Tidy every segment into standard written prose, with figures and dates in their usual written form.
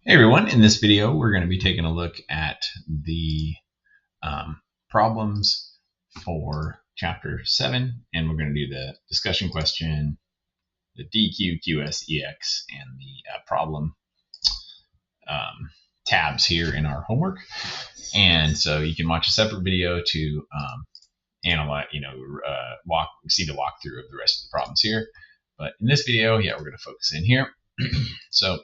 Hey everyone, in this video we're going to be taking a look at the problems for chapter 7, and we're going to do the discussion question, the DQ, QS, EX, and the problem tabs here in our homework. And so you can watch a separate video to analyze, see the walkthrough of the rest of the problems here. But in this video, we're going to focus in here. So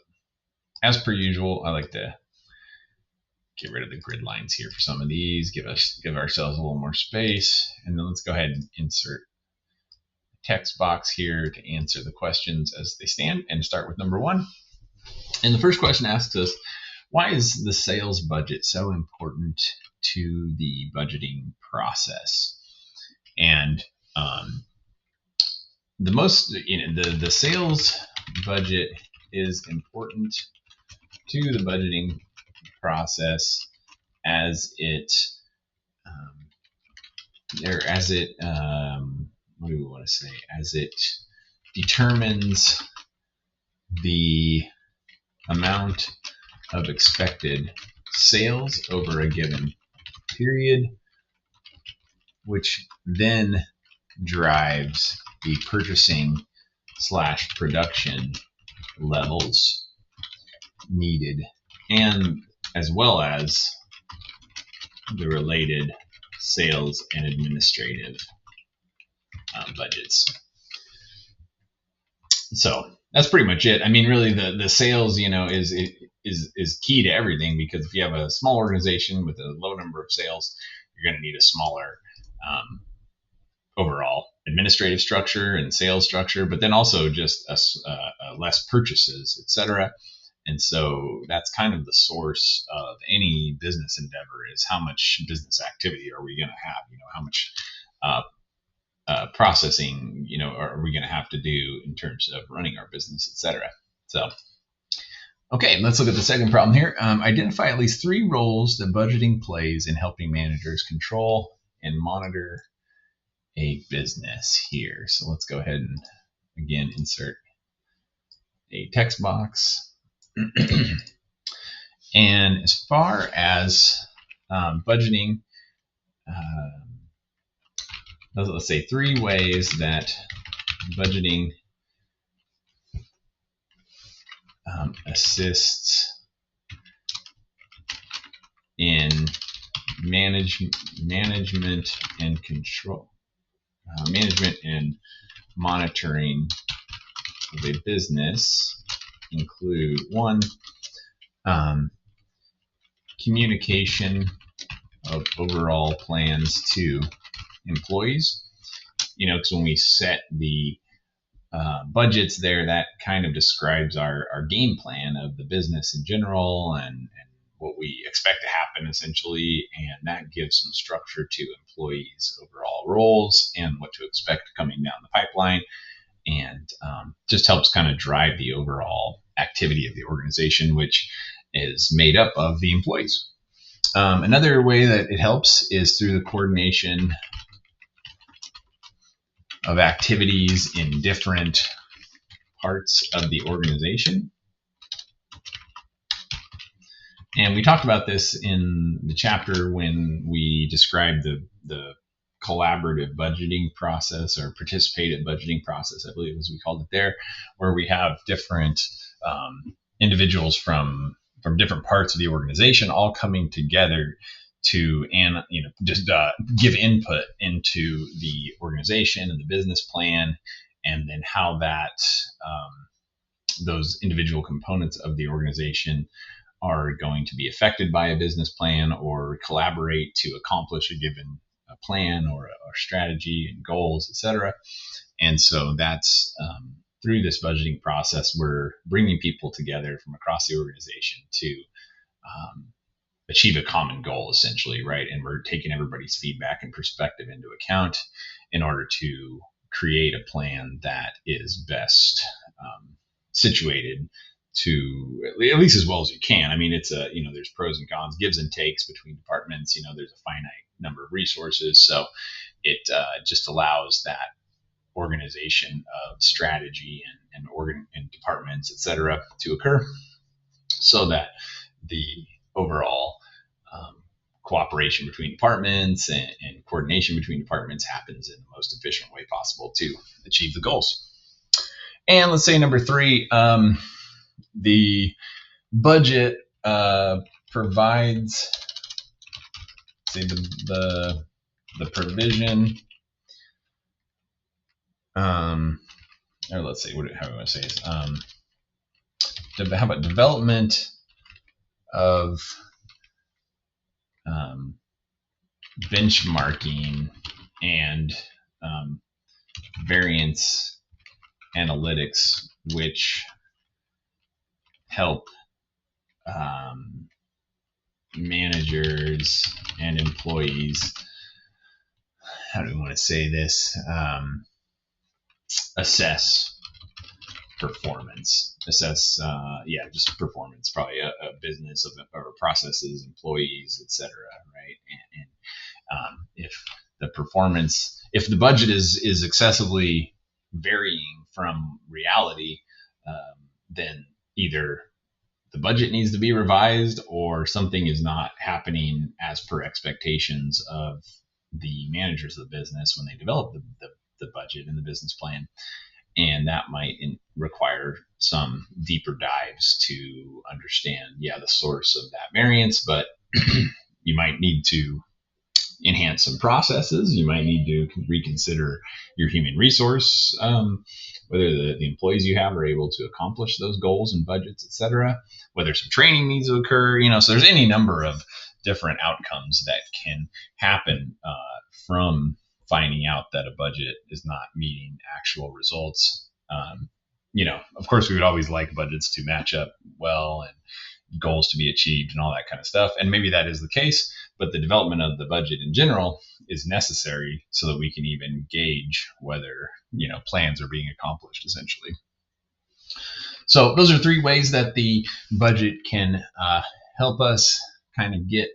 as per usual, I like to get rid of the grid lines here for some of these, give ourselves a little more space, and then let's go ahead and insert a text box here to answer the questions as they stand, and start with number 1. And the first question asks us, why is the sales budget so important to the budgeting process? And the sales budget is important to the budgeting process as it determines the amount of expected sales over a given period, which then drives the purchasing / production levels needed, and as well as the related sales and administrative budgets. So that's pretty much it. I mean, really, the sales, is key to everything, because if you have a small organization with a low number of sales, you're going to need a smaller overall administrative structure and sales structure, but then also just less purchases, etc. And so that's kind of the source of any business endeavor, is how much business activity are we going to have? How much processing, are we going to have to do in terms of running our business, etc. So, okay, let's look at the second problem here. Identify at least 3 roles that budgeting plays in helping managers control and monitor a business here. So let's go ahead and again insert a text box. And as far as budgeting, let's say 3 ways that budgeting assists in management and control, management and monitoring of a business include: 1, communication of overall plans to employees. Because when we set the budgets there, that kind of describes our game plan of the business in general, and what we expect to happen, essentially, and that gives some structure to employees' overall roles and what to expect coming down the pipeline, and just helps kind of drive the overall activity of the organization, which is made up of the employees. Another way that it helps is through the coordination of activities in different parts of the organization. And we talked about this in the chapter when we described the collaborative budgeting process, or participative budgeting process, I believe as we called it there, where we have different individuals from different parts of the organization all coming together to give input into the organization and the business plan, and then how that those individual components of the organization are going to be affected by a business plan, or collaborate to accomplish a given plan or strategy and goals, etc. And so that's through this budgeting process, we're bringing people together from across the organization to achieve a common goal, essentially, right? And we're taking everybody's feedback and perspective into account in order to create a plan that is best situated to, at least as well as you can. I mean, it's there's pros and cons, gives and takes between departments. There's a finite number of resources, so it just allows that organization of strategy and departments, etc., to occur. so that the overall cooperation between departments and coordination between departments happens in the most efficient way possible to achieve the goals. And let's say number 3, the budget provides, say, the provision, or let's say, how do I want to say this? How about development of benchmarking and variance analytics, which help managers and employees, how do we want to say this, assess performance, just performance, probably a business of processes, employees, etc. Right? And if the budget is excessively varying from reality, then either the budget needs to be revised or something is not happening as per expectations of the managers of the business when they develop the budget and the business plan. And that might require some deeper dives to understand, the source of that variance. But you might need to enhance some processes. You might need to reconsider your human resource, whether the employees you have are able to accomplish those goals and budgets, etc. Whether some training needs to occur, so there's any number of different outcomes that can happen from finding out that a budget is not meeting actual results. Of course, we would always like budgets to match up well and goals to be achieved and all that kind of stuff. And maybe that is the case, but the development of the budget in general is necessary so that we can even gauge whether, plans are being accomplished, essentially. So those are 3 ways that the budget can help us kind of get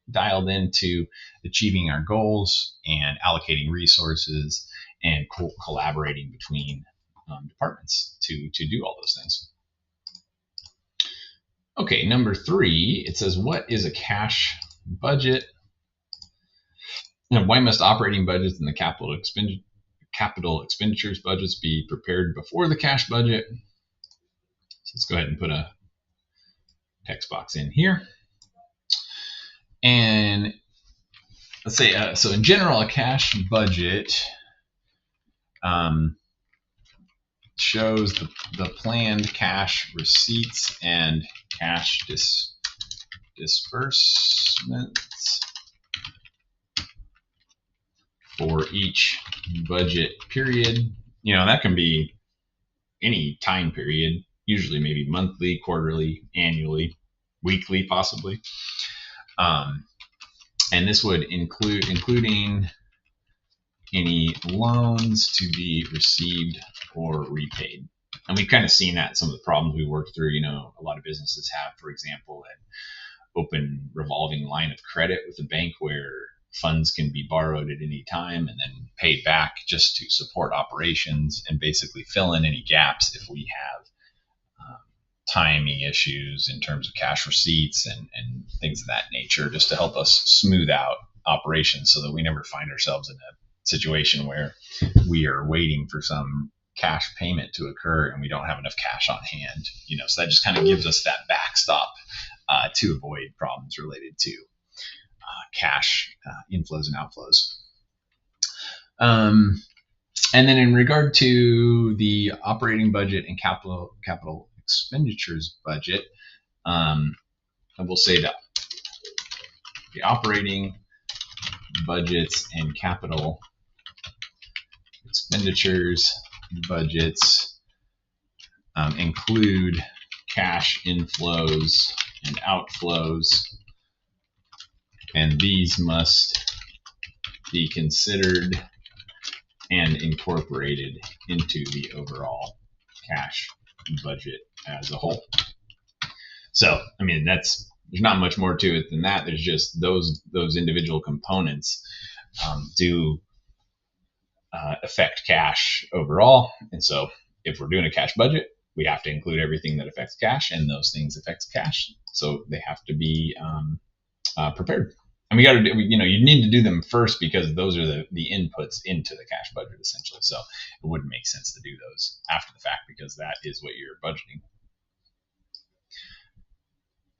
dialed into achieving our goals and allocating resources and collaborating between departments to do all those things. Okay, number 3, it says, what is a cash budget? And why must operating budgets and the capital expenditures budgets be prepared before the cash budget? So let's go ahead and put a text box in here. And let's say, so in general, a cash budget shows the planned cash receipts and cash disbursements for each budget period. That can be any time period, usually maybe monthly, quarterly, annually, weekly, possibly. And this would including any loans to be received or repaid. And we've kind of seen that in some of the problems we worked through. A lot of businesses have, for example, an open revolving line of credit with a bank where funds can be borrowed at any time and then paid back just to support operations and basically fill in any gaps if we have timing issues in terms of cash receipts and things of that nature, just to help us smooth out operations so that we never find ourselves in a situation where we are waiting for some cash payment to occur and we don't have enough cash on hand. So that just kind of gives us that backstop to avoid problems related to cash inflows and outflows. And then in regard to the operating budget and capital expenditures budget, I will say that the operating budgets and capital expenditures budgets include cash inflows and outflows, and these must be considered and incorporated into the overall cash budget as a whole. So, there's not much more to it than that. There's just those individual components do affect cash overall. And so if we're doing a cash budget, we have to include everything that affects cash, and those things affect cash, so they have to be prepared. And we got to do, you need to do them first because those are the inputs into the cash budget essentially. So it wouldn't make sense to do those after the fact because that is what you're budgeting.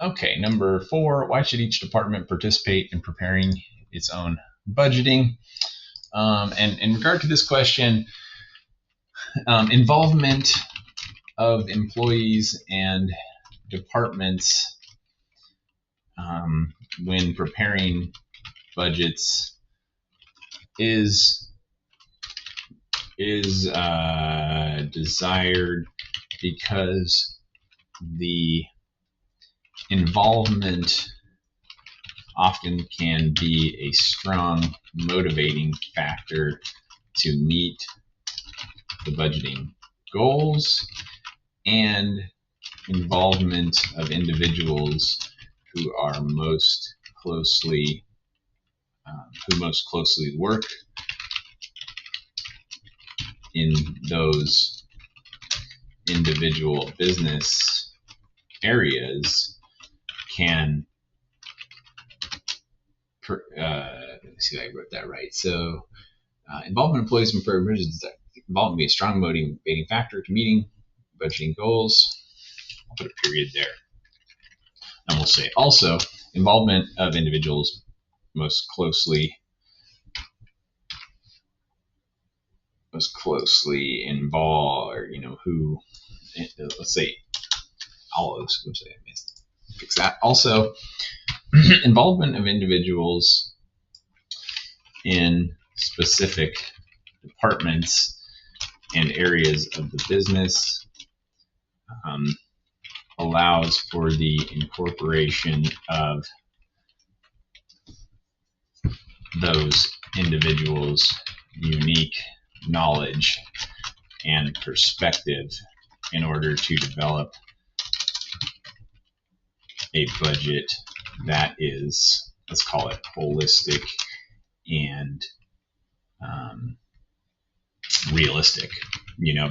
Okay, number 4, why should each department participate in preparing its own budgeting? And in regard to this question, involvement of employees and departments when preparing budgets is desired because the involvement often can be a strong motivating factor to meet the budgeting goals, and involvement of individuals who are most closely work in those individual business areas can let me see if I wrote that right. So involvement of employees in programs is involvement be a strong motivating factor to meeting budgeting goals. I'll put a period there. And we'll say also involvement of individuals most closely involved, or who, let's say all of those. Oops, I missed. Fix that. Also, involvement of individuals in specific departments and areas of the business allows for the incorporation of those individuals' unique knowledge and perspective in order to develop a budget that is, let's call it, holistic and realistic.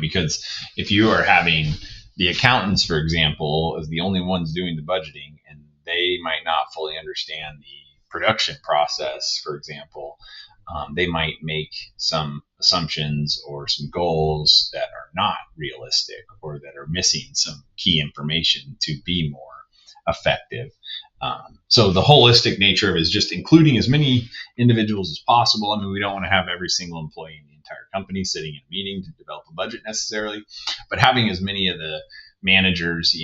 Because if you are having the accountants, for example, as the only ones doing the budgeting, and they might not fully understand the production process, for example, they might make some assumptions or some goals that are not realistic or that are missing some key information to be more effective. So the holistic nature of it is just including as many individuals as possible. I mean, we don't want to have every single employee in the entire company sitting in a meeting to develop a budget necessarily, but having as many of the managers,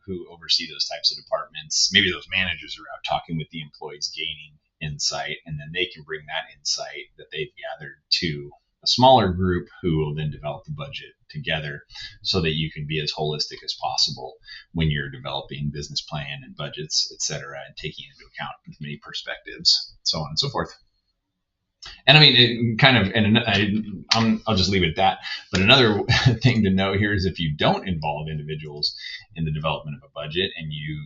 who oversee those types of departments, maybe those managers are out talking with the employees, gaining insight, and then they can bring that insight that they've gathered to a smaller group who will then develop the budget together so that you can be as holistic as possible when you're developing business plan and budgets, etc., and taking into account as many perspectives, so on and so forth. And I mean, I'll just leave it at that. But another thing to note here is if you don't involve individuals in the development of a budget, and you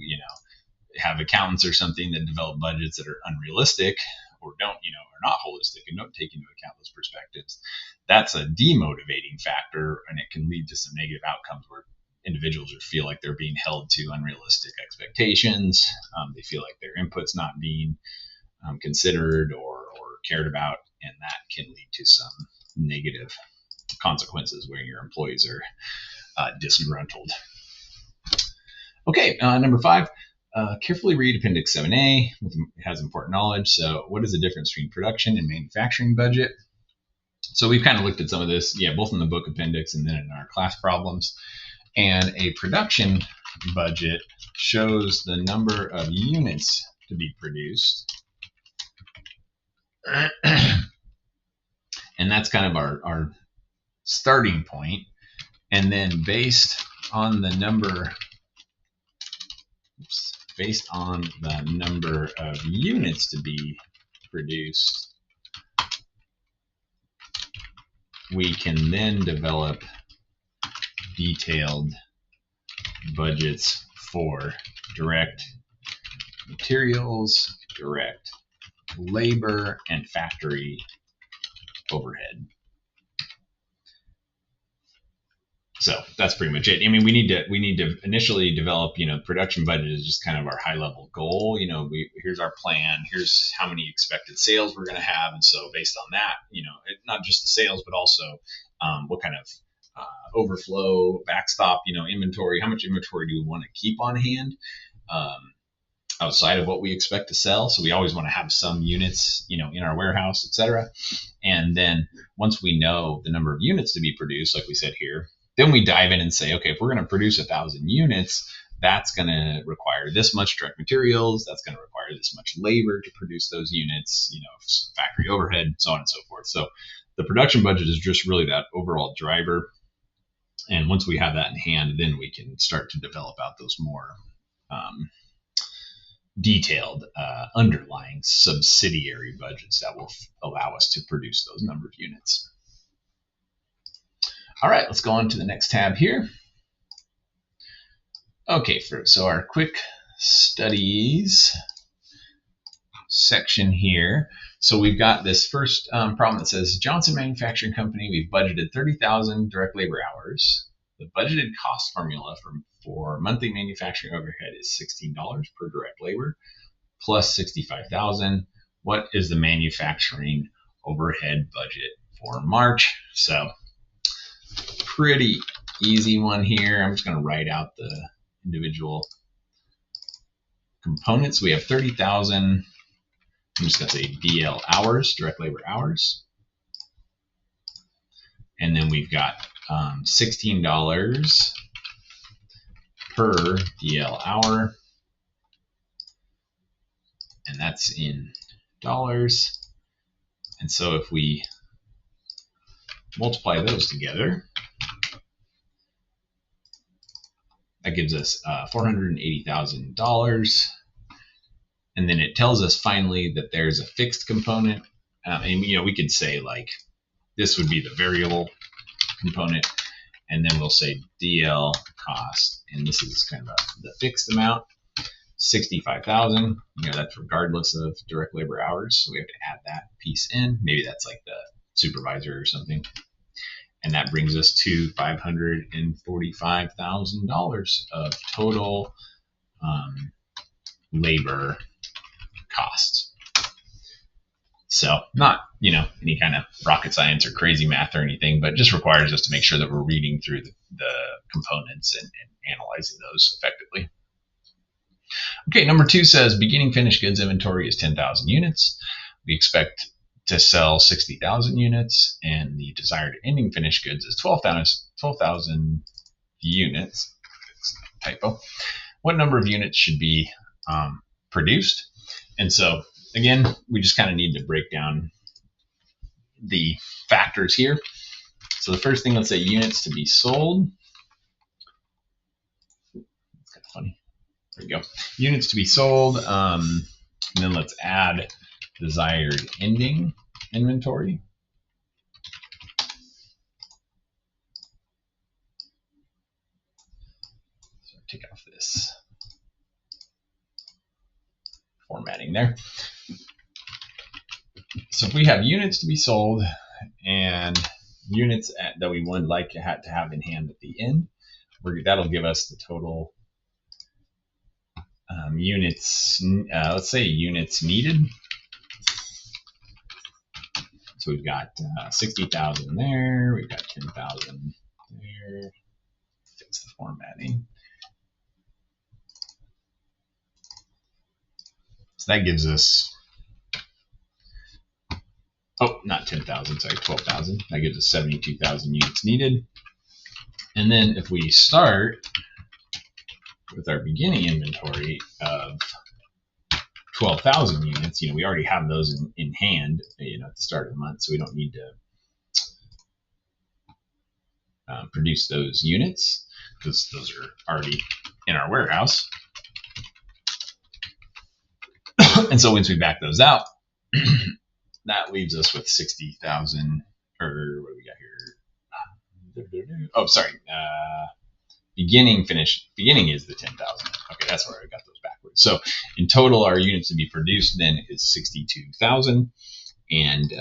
have accountants or something that develop budgets that are unrealistic or don't, are not holistic and don't take into account those perspectives, that's a demotivating factor, and it can lead to some negative outcomes where individuals feel like they're being held to unrealistic expectations. They feel like their input's not being considered or cared about, and that can lead to some negative consequences where your employees are disgruntled. Okay, number 5. Carefully read Appendix 7A. It has important knowledge. So what is the difference between production and manufacturing budget? So we've kind of looked at some of this, both in the book appendix and then in our class problems. And a production budget shows the number of units to be produced. And that's kind of our starting point. And then based on the number of units to be produced, we can then develop detailed budgets for direct materials, direct labor, and factory overhead. So that's pretty much it. I mean, we need to initially develop, production budget is just kind of our high level goal. Here's our plan. Here's how many expected sales we're going to have. And so based on that, not just the sales, but also what kind of overflow, backstop, inventory, how much inventory do we want to keep on hand outside of what we expect to sell. So we always want to have some units, in our warehouse, etc. And then once we know the number of units to be produced, like we said here, then we dive in and say, okay, if we're going to produce 1,000 units, that's going to require this much direct materials. That's going to require this much labor to produce those units, factory overhead, so on and so forth. So the production budget is just really that overall driver. And once we have that in hand, then we can start to develop out those more detailed underlying subsidiary budgets that will allow us to produce those number of units. All right, let's go on to the next tab here. Okay, so our quick studies section here. So we've got this first problem that says Johnson Manufacturing Company, we've budgeted 30,000 direct labor hours. The budgeted cost formula for monthly manufacturing overhead is $16 per direct labor plus 65,000. What is the manufacturing overhead budget for March? So pretty easy one here. I'm just going to write out the individual components. We have 30,000. I'm just going to say DL hours, direct labor hours. And then we've got $16 per DL hour. And that's in dollars. And so if we multiply those together, that gives us $480,000. And then it tells us finally that there's a fixed component. And we could say like this would be the variable component, and then we'll say DL cost, and this is kind of the fixed amount, 65,000. That's regardless of direct labor hours, so we have to add that piece in. Maybe that's like the supervisor or something. And that brings us to $545,000 of total labor costs. So not, any kind of rocket science or crazy math or anything, but just requires us to make sure that we're reading through the components and analyzing those effectively. Okay, number 2 says beginning finished goods inventory is 10,000 units. We expect to sell 60,000 units, and the desired ending finished goods is 12,000 units. Typo. What number of units should be produced? And so again, we just kind of need to break down the factors here. So the first thing, let's say units to be sold. It's kind of funny. There we go. Units to be sold. And then let's add desired ending inventory. So take off this formatting there. So if we have units to be sold and units that we would like to have in hand at the end, that'll give us the total units, let's say units needed. So we've got 60,000 there, we've got 10,000 there. Fix the formatting. So that gives us, not 10,000, sorry, 12,000. That gives us 72,000 units needed. And then if we start with our beginning inventory of 12,000 units, we already have those in hand, at the start of the month, so we don't need to produce those units because those are already in our warehouse. And so once we back those out, that leaves us with 60,000, or what do we got here? Oh, sorry. Beginning is the 10,000. Okay, that's where I got those backwards. So in total, our units to be produced then is 62,000. And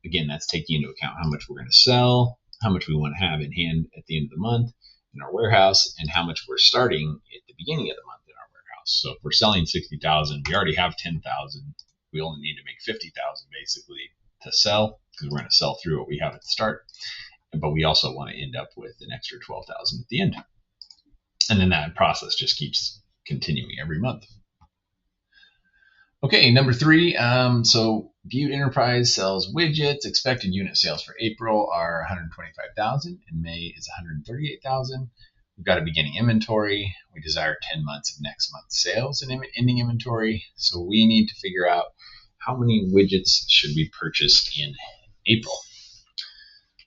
again, that's taking into account how much we're going to sell, how much we want to have in hand at the end of the month, in our warehouse and how much we're starting at the beginning of the month in our warehouse. So if we're selling 60,000, we already have 10,000. We only need to make 50,000 basically to sell, because we're going to sell through what we have at the start. But we also want to end up with an extra 12,000 at the end. And then that process just keeps continuing every month. Okay, number 3. So Butte Enterprise sells widgets. Expected unit sales for April are 125,000 and May is 138,000. We've got a beginning inventory. We desire 10 months of next month's sales and ending inventory. So we need to figure out how many widgets should be purchased in April.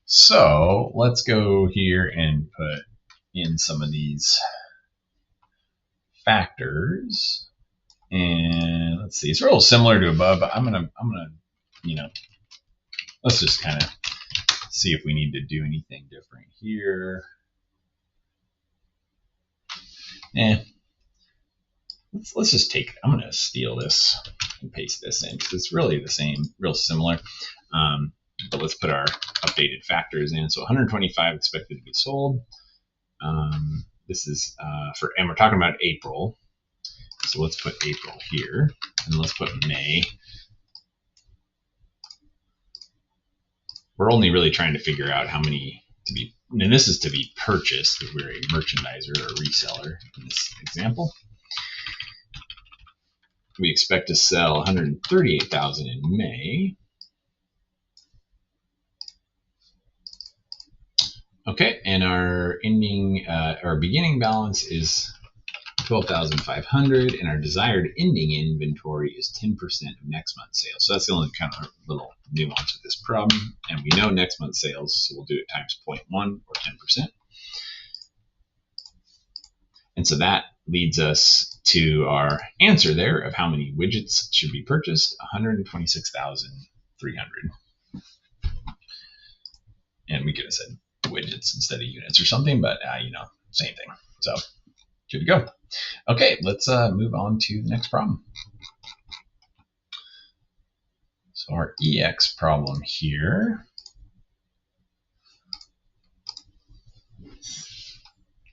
So let's go here and put in some of these factors. And let's see, it's real similar to above, but I'm gonna, let's just kind of see if we need to do anything different here. Let's just take, I'm gonna steal this and paste this in because it's really the same, real similar. But let's put our updated factors in. So 125 expected to be sold. This is and we're talking about April. So let's put April here, and let's put May. We're only really trying to figure out how many to be, and this is to be purchased because we're a merchandiser or a reseller in this example. We expect to sell 138,000 in May. Okay, and our beginning balance is 12,500, and our desired ending inventory is 10% of next month's sales. So that's the only kind of little nuance with this problem. And we know next month's sales, so we'll do it times 0.1 or 10%. And so that leads us to our answer there of how many widgets should be purchased, 126,300. And we could have said widgets instead of units or something, but same thing. So good to go. Okay, let's move on to the next problem. So our EX problem here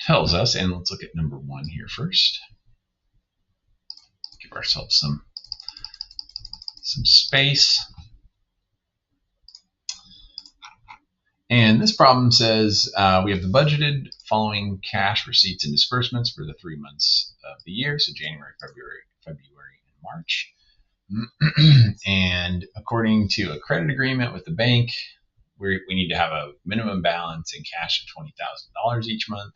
tells us, and let's look at number 1 here first. Give ourselves some space. And this problem says we have the budgeted following cash receipts and disbursements for the 3 months of the year, so January, February, and March. And according to a credit agreement with the bank, we need to have a minimum balance in cash of $20,000 each month.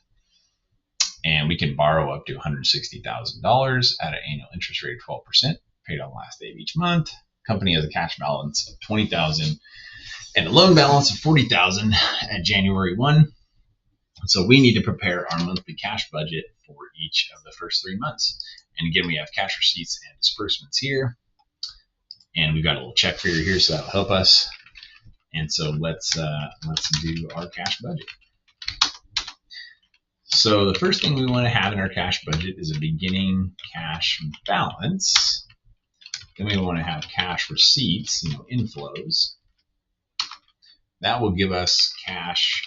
And we can borrow up to $160,000 at an annual interest rate of 12%, paid on the last day of each month. Company has a cash balance of $20,000 and a loan balance of $40,000 at January 1. So we need to prepare our monthly cash budget for each of the first 3 months. And again, we have cash receipts and disbursements here. And we've got a little check figure here, so that'll help us. And so let's do our cash budget. So the first thing we want to have in our cash budget is a beginning cash balance. Then we want to have cash receipts, inflows. That will give us cash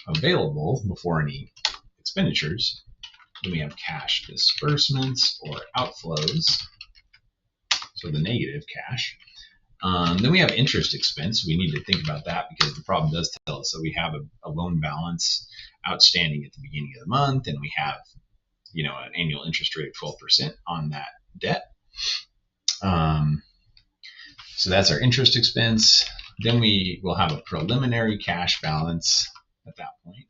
available before any expenditures. Then we have cash disbursements or outflows, so the negative cash. Then we have interest expense. We need to think about that because the problem does tell us that we have a loan balance outstanding at the beginning of the month, and we have, an annual interest rate of 12% on that debt. So that's our interest expense. Then we will have a preliminary cash balance at that point.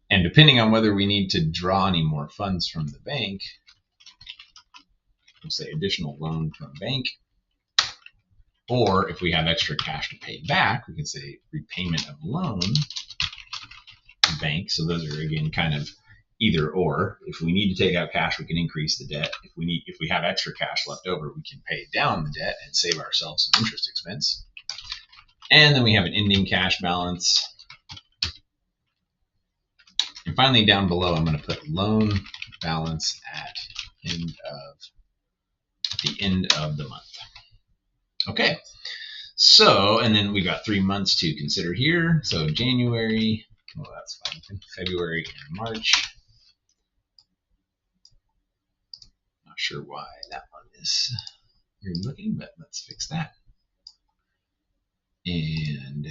And depending on whether we need to draw any more funds from the bank, we'll say additional loan from bank, or if we have extra cash to pay back, we can say repayment of loan to bank. So those are, again, kind of either or. If we need to take out cash, we can increase the debt. If we have extra cash left over, we can pay down the debt and save ourselves some interest expense. And then we have an ending cash balance. And finally, down below, I'm going to put loan balance at the end of the month. Okay, So, and then we've got 3 months to consider here. So January, well, that's fine. February and March. Not sure why that one is weird looking, but let's fix that. And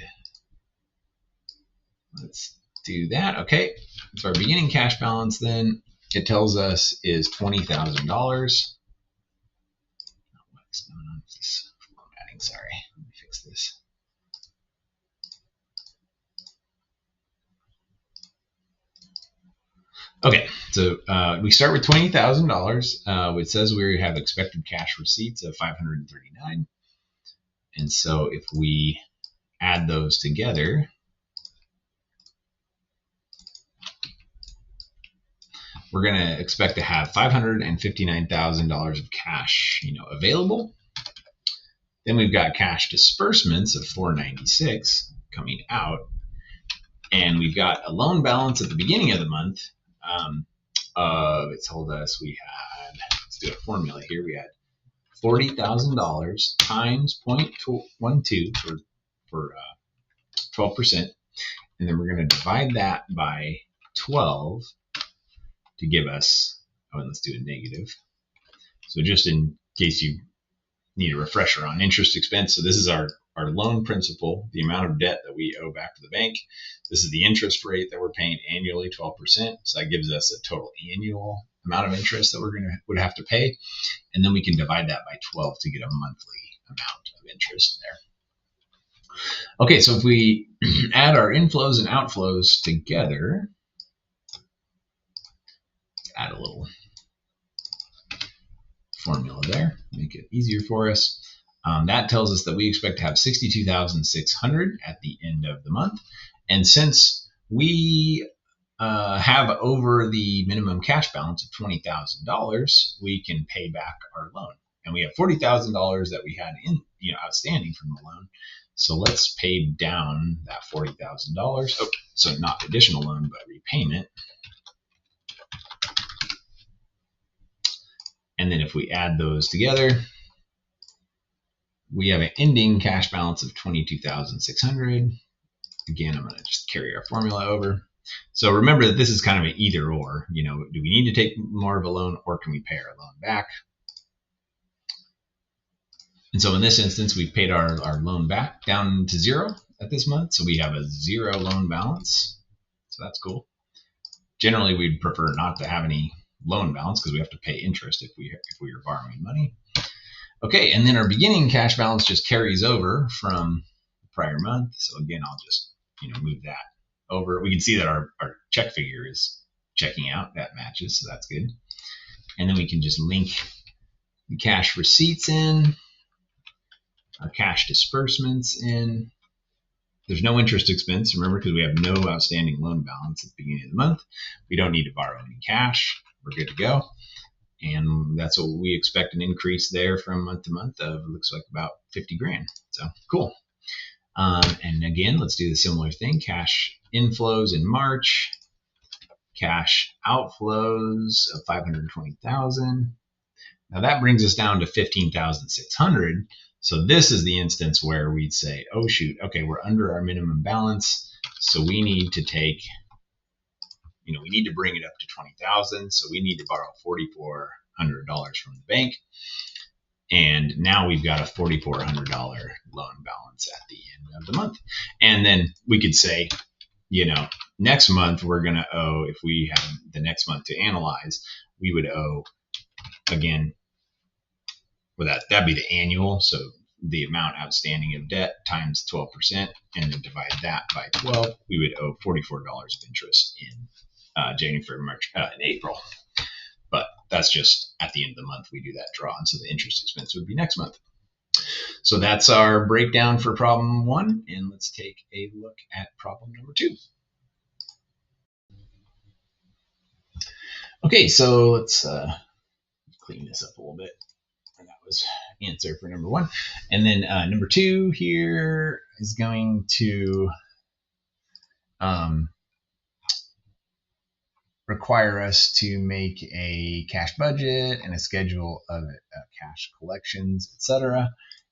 let's do that. Okay, so our beginning cash balance then, it tells us is $20,000. What's going on with this formatting? Sorry, let me fix this. Okay, so we start with $20,000. It says we have expected cash receipts of $539, and so if we add those together, we're going to expect to have $559,000 of cash, available. Then we've got cash disbursements of $496 coming out, and we've got a loan balance at the beginning of the month. It told us we had, let's do a formula here. We had $40,000 times 0.12 for 12%, and then we're going to divide that by 12 to give us, let's do a negative. So just in case you need a refresher on interest expense, so this is our loan principal, the amount of debt that we owe back to the bank. This is the interest rate that we're paying annually, 12%. So that gives us a total annual amount of interest that would have to pay. And then we can divide that by 12 to get a monthly amount of interest there. Okay, so if we add our inflows and outflows together, add a little formula there, make it easier for us. That tells us that we expect to have $62,600 at the end of the month. And since we have over the minimum cash balance of $20,000, we can pay back our loan. And we have $40,000 that we had outstanding from the loan. So let's pay down that $40,000. Oh, so not additional loan, but repayment. And then if we add those together, we have an ending cash balance of $22,600. Again, I'm going to just carry our formula over. So remember that this is kind of an either or. Do we need to take more of a loan, or can we pay our loan back? And so in this instance, we've paid our loan back down to zero at this month. So we have a zero loan balance. So that's cool. Generally, we'd prefer not to have any loan balance because we have to pay interest if we are borrowing money. Okay, and then our beginning cash balance just carries over from the prior month. So again, I'll just move that over. We can see that our check figure is checking out. That matches, so that's good. And then we can just link the cash receipts in, our cash disbursements in. There's no interest expense, remember, because we have no outstanding loan balance at the beginning of the month. We don't need to borrow any cash. We're good to go. And that's what we expect, an increase there from month to month of, looks like about 50 grand. So cool. And again, let's do the similar thing. Cash inflows in March, cash outflows of 520,000. Now that brings us down to 15,600. So this is the instance where we'd say, oh shoot, okay, we're under our minimum balance. So we need to take, we need to bring it up to 20,000. So we need to borrow $4,400 from the bank. And now we've got a $4,400 loan balance at the end of the month. And then we could say, next month we're going to owe, if we have the next month to analyze, we would owe, again, well, that'd be the annual. So the amount outstanding of debt times 12%, and then divide that by 12, we would owe $44 of interest in January, February, March, in April. But that's just at the end of the month we do that draw, and so the interest expense would be next month. So that's our breakdown for problem 1, and let's take a look at problem number 2. Okay, so let's clean this up a little bit. And that was answer for number 1. And then number 2 here is going to require us to make a cash budget and a schedule of cash collections, etc.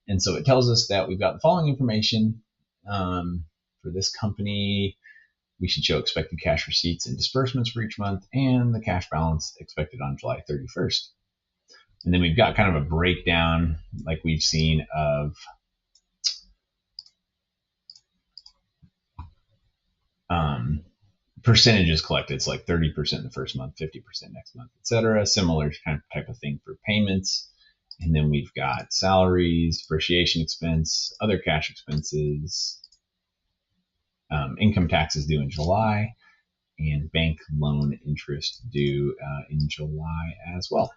And so it tells us that we've got the following information. For this company, we should show expected cash receipts and disbursements for each month and the cash balance expected on July 31st. And then we've got kind of a breakdown like we've seen of percentages collected. It's like 30% in the first month, 50% next month, etc. Similar kind of type of thing for payments. And then we've got salaries, depreciation expense, other cash expenses, income taxes due in July, and bank loan interest due in July as well.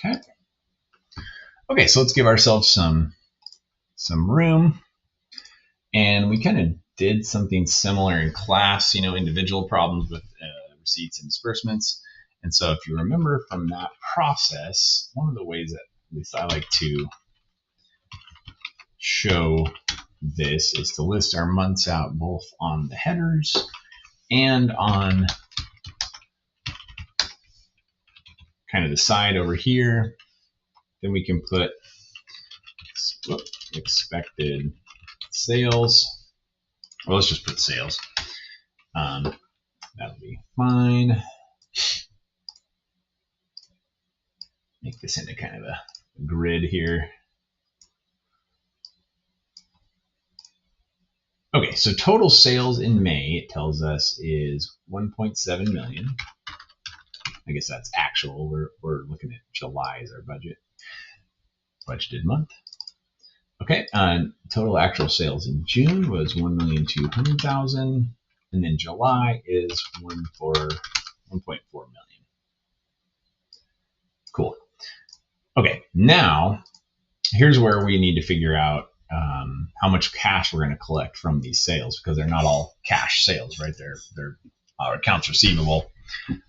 Okay. Okay, so let's give ourselves some room. And we kind of did something similar in class, individual problems with receipts and disbursements. And so if you remember from that process, one of the ways that at least I like to show this is to list our months out both on the headers and on kind of the side over here. Then we can put expected sales. Well, let's just put sales. That'll be fine. Make this into kind of a grid here. Okay, so total sales in May, it tells us, is 1.7 million. I guess that's actual. We're looking at July as our budgeted month. Okay, total actual sales in June was 1,200,000, and then July is 1.4 million. Cool. Okay, now here's where we need to figure out how much cash we're going to collect from these sales, because they're not all cash sales, right? They're accounts receivable.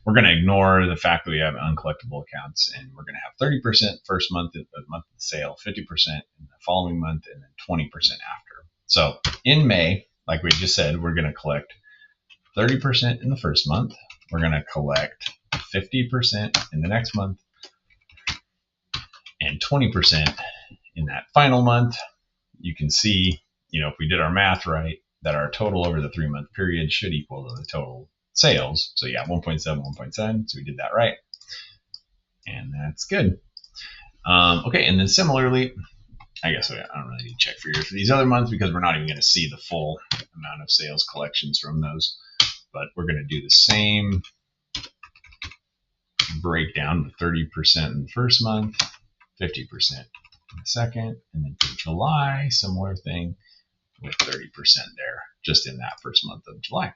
We're going to ignore the fact that we have uncollectible accounts, and we're going to have 30% first month of the sale, 50% in the following month, and then 20% after. So in May, like we just said, we're going to collect 30% in the first month. We're going to collect 50% in the next month and 20% in that final month. You can see, if we did our math right, that our total over the 3-month period should equal to the total sales. So yeah, 1.7, 1.7. So we did that right. And that's good. Okay, and then similarly, I guess I don't really need to check for these other months because we're not even going to see the full amount of sales collections from those. But we're going to do the same breakdown with 30% in the first month, 50% in the second, and then for July, similar thing with 30% there, just in that first month of July.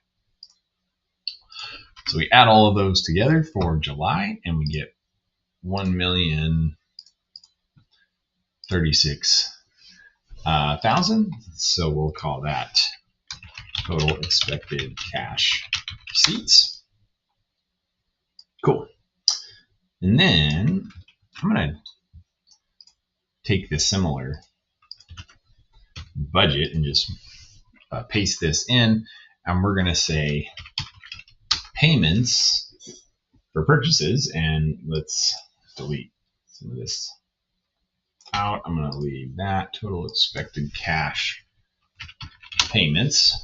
So we add all of those together for July, and we get 1,036,000. So we'll call that total expected cash receipts. Cool. And then I'm going to take this similar budget and just paste this in, and we're going to say payments for purchases, and let's delete some of this out. I'm going to leave that total expected cash payments.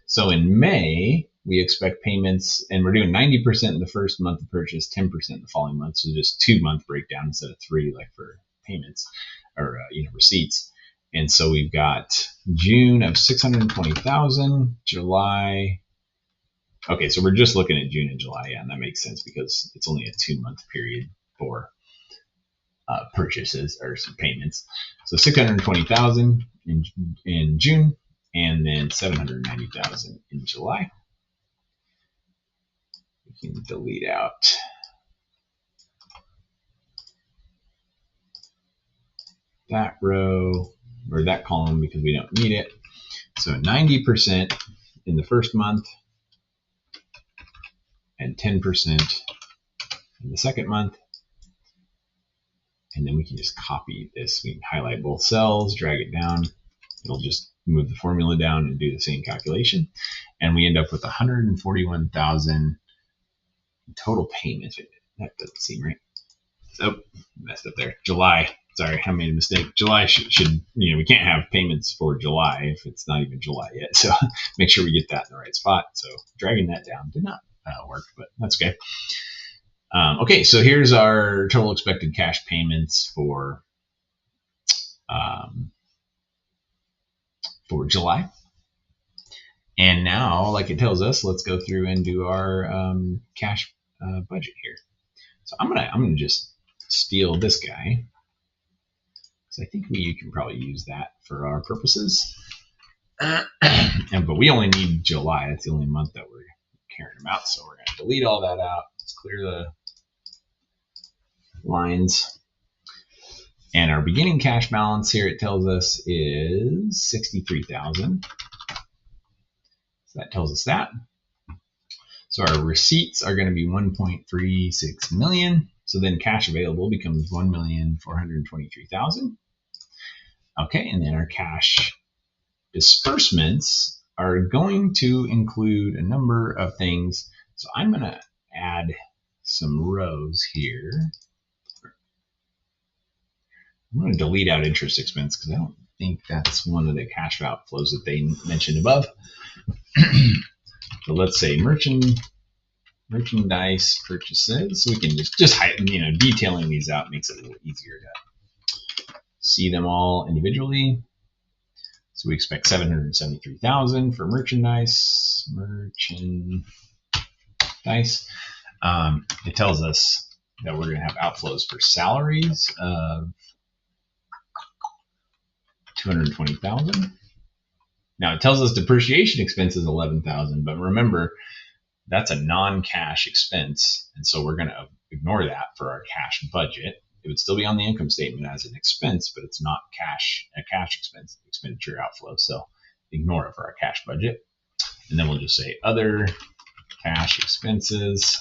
So in May, we expect payments, and we're doing 90% in the first month of purchase, 10% in the following month. So just 2-month breakdown instead of 3, like for payments or receipts. And so we've got June of 620,000, July. Okay, so we're just looking at June and July. Yeah, and that makes sense because it's only a 2-month period for purchases or some payments. So 620,000 in June, and then 790,000 in July. We can delete out that row or that column because we don't need it. So 90% in the first month and 10% in the second month. And then we can just copy this. We can highlight both cells, drag it down. It'll just move the formula down and do the same calculation. And we end up with 141,000 total payments. That doesn't seem right. So messed up there. July Sorry, I made a mistake. July should we can't have payments for July if it's not even July yet. So make sure we get that in the right spot. So dragging that down did not work, but that's okay. Okay, so here's our total expected cash payments for July. And now, like it tells us, let's go through and do our cash budget here. So I'm gonna just steal this guy, because I think you can probably use that for our purposes. But we only need July. That's the only month that we're caring about. So we're gonna delete all that out. Let's clear the lines. And our beginning cash balance here, it tells us, is $63,000. So that tells us that. So our receipts are going to be 1.36 million. So then cash available becomes 1,423,000. Okay, and then our cash disbursements are going to include a number of things. So I'm going to add some rows here. I'm going to delete out interest expense because I don't think that's one of the cash outflows that they mentioned above. So let's say merchandise purchases. So we can just hide, detailing these out makes it a little easier to see them all individually. So we expect 773,000 for merchandise. It tells us that we're going to have outflows for salaries of 220,000. Now it tells us depreciation expense is 11,000, but remember that's a non-cash expense, and so we're going to ignore that for our cash budget. It would still be on the income statement as an expense, but it's not a cash expenditure outflow. So ignore it for our cash budget, and then we'll just say other cash expenses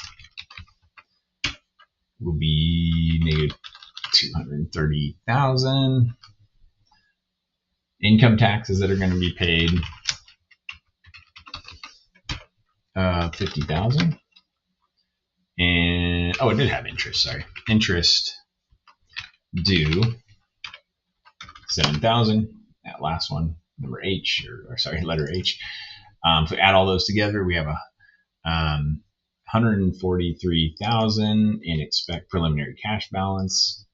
will be negative 230,000. Income taxes that are going to be paid, 50,000. And it did have interest. Sorry, interest due 7,000. That last one, number H, letter H. If we add all those together, we have 143,000 and expect preliminary cash balance.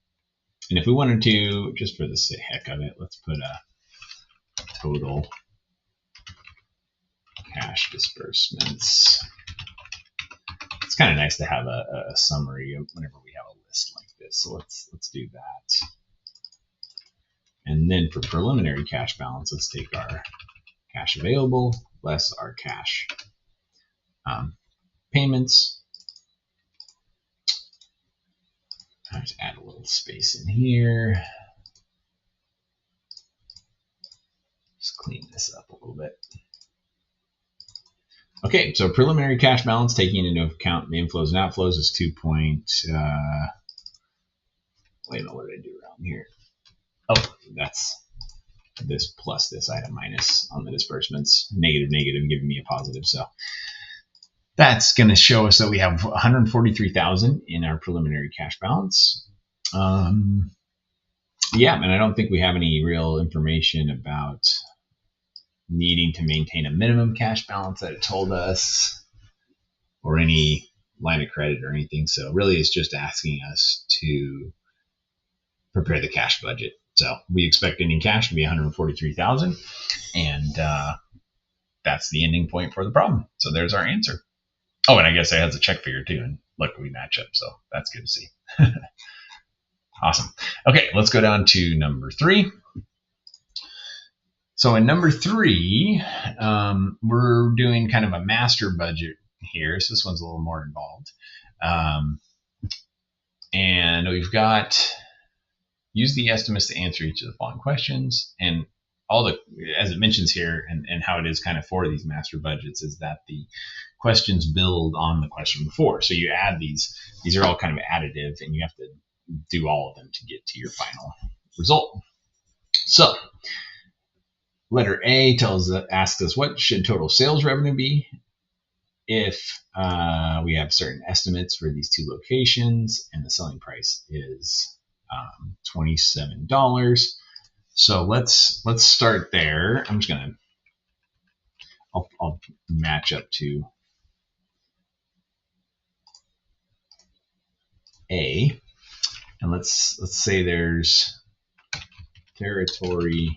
And if we wanted to, just for the heck of it, let's put a total cash disbursements. It's kind of nice to have a summary of whenever we have a list like this. So let's do that. And then for preliminary cash balance, let's take our cash available less our cash payments. I'll just add a little space in here. Just clean this up a little bit. Okay, so preliminary cash balance taking into account the inflows and outflows is 2. Wait a minute, what did I do wrong here? Oh, that's this plus this item minus on the disbursements. Negative, giving me a positive. So that's going to show us that we have 143,000 in our preliminary cash balance. Yeah, and I don't think we have any real information about needing to maintain a minimum cash balance that it told us, or any line of credit or anything. So really it's just asking us to prepare the cash budget. So we expect ending cash to be 143,000, and that's the ending point for the problem. So there's our answer. Oh, and I guess it has a check figure too, and look, we match up, so that's good to see. Awesome. Okay, let's go down to number 3. So in number 3, we're doing kind of a master budget here. So this one's a little more involved. And we've got use the estimates to answer each of the following questions. And as it mentions here, and how it is kind of for these master budgets, is that the questions build on the question before. So you add these are all kind of additive, and you have to do all of them to get to your final result. So letter A asks us, what should total sales revenue be if we have certain estimates for these 2 locations and the selling price is $27. So let's start there. I'm just gonna I'll match up to A, and let's say there's territory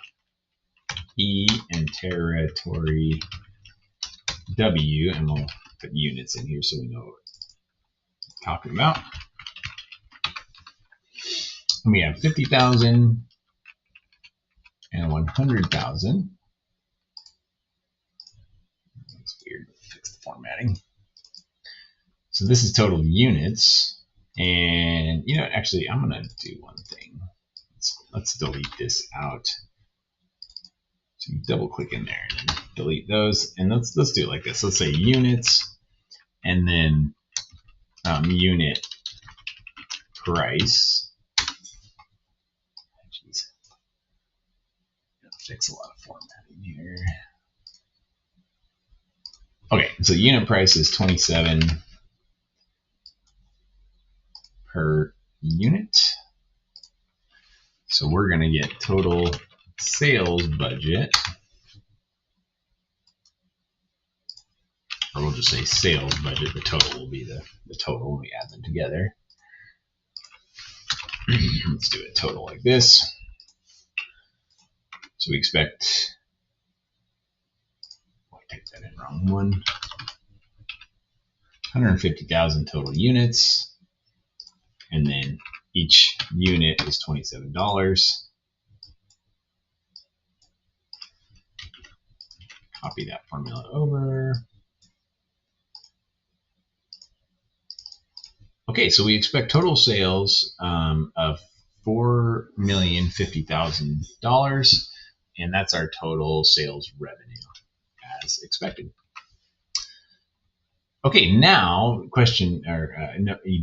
E and territory W, and we'll put units in here so we know what we're talking about. And we have 50,000 and 100,000. That's weird. Fix the formatting. So this is total units, and you know, actually, I'm gonna do one thing. Let's delete this out. So you double click in there and then delete those, and let's do it like this. Let's say units, and then unit price. Jeez, fix a lot of formatting here. Okay, so unit price is 27 per unit. So we're gonna get total sales budget, or we'll just say sales budget. The total will be the total when we add them together. Let's do a total like this. So we expect, I'll type that in wrong one, 150,000 total units, and then each unit is $27. Copy that formula over. Okay, so we expect total sales of $4,050,000, and that's our total sales revenue as expected. Okay, now question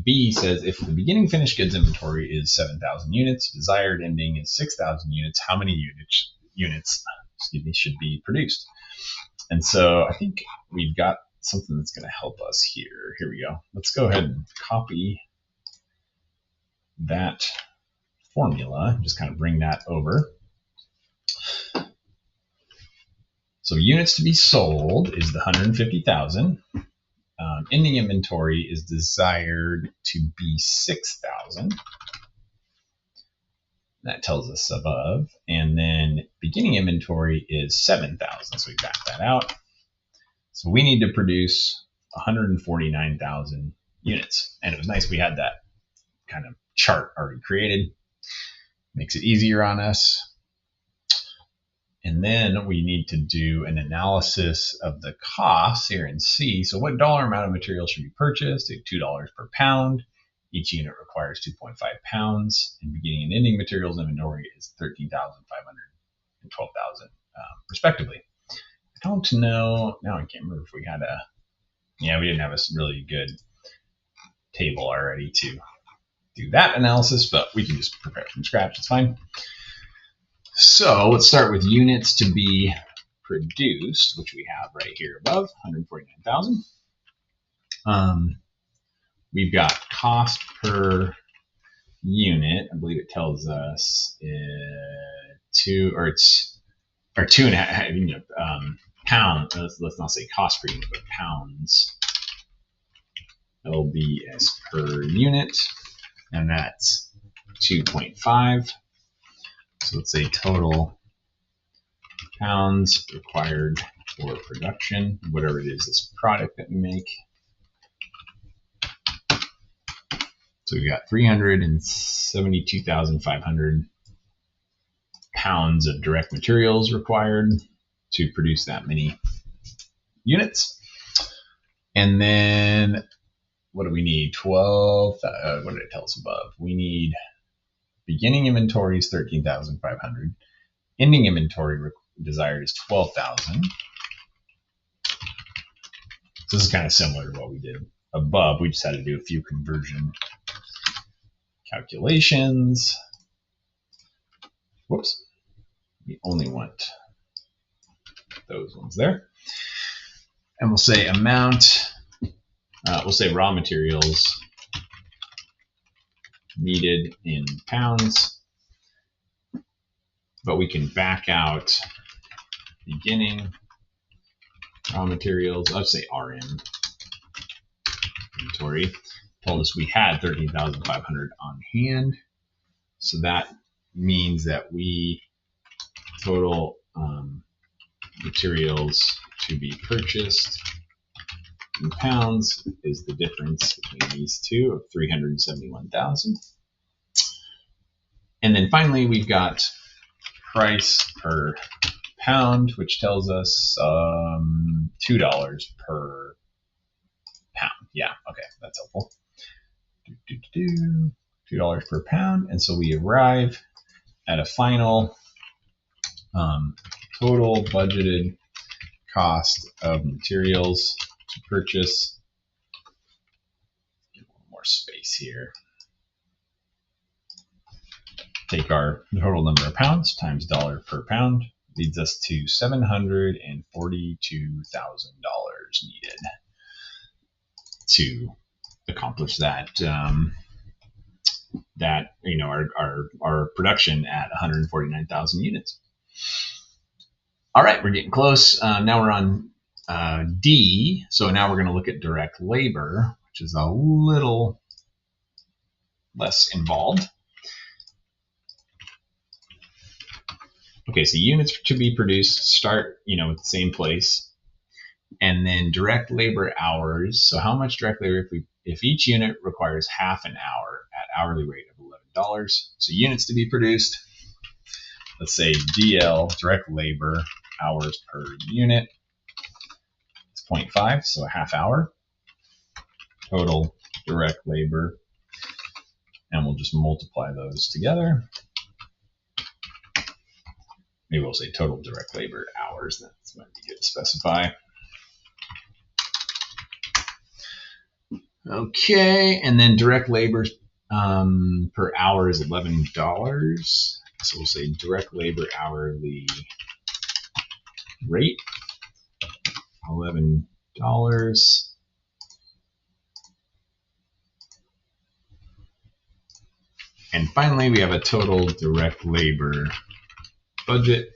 B says if the beginning finished goods inventory is 7,000 units, desired ending is 6,000 units, how many units should be produced? And so I think we've got something that's going to help us here. Here we go. Let's go ahead and copy that formula, just kind of bring that over. So units to be sold is the 150,000. Ending inventory is desired to be 6,000. That tells us above. And then beginning inventory is 7,000. So we back that out. So we need to produce 149,000 units. And it was nice we had that kind of chart already created. Makes it easier on us. And then we need to do an analysis of the costs here in C. So what dollar amount of material should be purchased? $2 per pound. Each unit requires 2.5 pounds. And beginning and ending materials inventory is 13,500 and 12,000 respectively. I don't know, now I can't remember if we had we didn't have a really good table already to do that analysis, but we can just prepare it from scratch, it's fine. So let's start with units to be produced, which we have right here above, 149,000. We've got cost per unit. I believe it tells us 2.5 pound. Let's not say cost per unit, but pounds. LBS per unit, and that's 2.5. So let's say total pounds required for production, whatever it is, this product that we make. So we've got 372,500 pounds of direct materials required to produce that many units. And then what do we need? 12, what did it tell us above? We need beginning inventory is 13,500. Ending inventory desired is 12,000. So this is kind of similar to what we did above. We just had to do a few conversion calculations. Whoops. We only want those ones there. And we'll say amount, we'll say raw materials needed in pounds, but we can back out beginning raw materials. Let's say RM inventory told us we had 13,500 on hand. So that means that we total materials to be purchased in pounds is the difference between these two of 371,000. And then finally, we've got price per pound, which tells us $2 per pound. Yeah, okay, that's helpful. $2 per pound. And so we arrive at a final total budgeted cost of materials to purchase. Get a little more space here. Take our total number of pounds times dollar per pound leads us to $742,000 needed to accomplish that. Our production at 149,000 units. All right, we're getting close. Now we're on D. So now we're going to look at direct labor, which is a little less involved. Okay, so units to be produced start, at the same place, and then direct labor hours. So how much direct labor if each unit requires half an hour at hourly rate of $11? So units to be produced. Let's say DL, direct labor hours per unit. It's 0.5, so a half hour. Total direct labor, and we'll just multiply those together. Maybe we'll say total direct labor hours. That might be good to specify. Okay, and then direct labor per hour is $11. So we'll say direct labor hourly rate, $11. And finally, we have a total direct labor budget.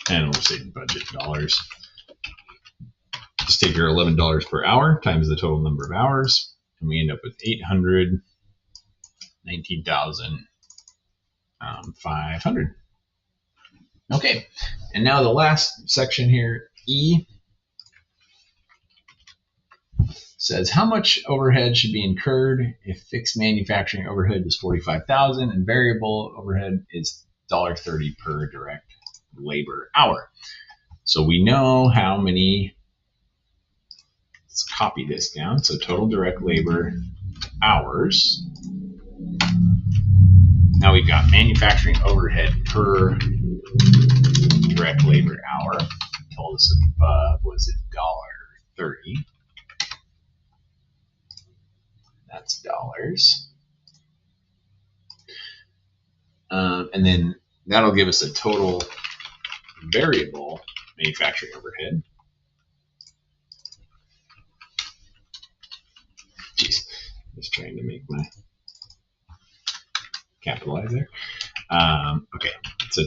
And we'll say budget dollars. Just take your $11 per hour times the total number of hours, and we end up with 819,500. Okay, and now the last section here, E, says how much overhead should be incurred if fixed manufacturing overhead is $45,000 and variable overhead is $1.30 per direct labor hour. So we know how many. Let's copy this down. So total direct labor hours. Now we've got manufacturing overhead per direct labor hour. Told us above was $1.30. That's dollars. And then that'll give us a total variable manufacturing overhead. Jeez, just trying to make my capitalize there. Okay, so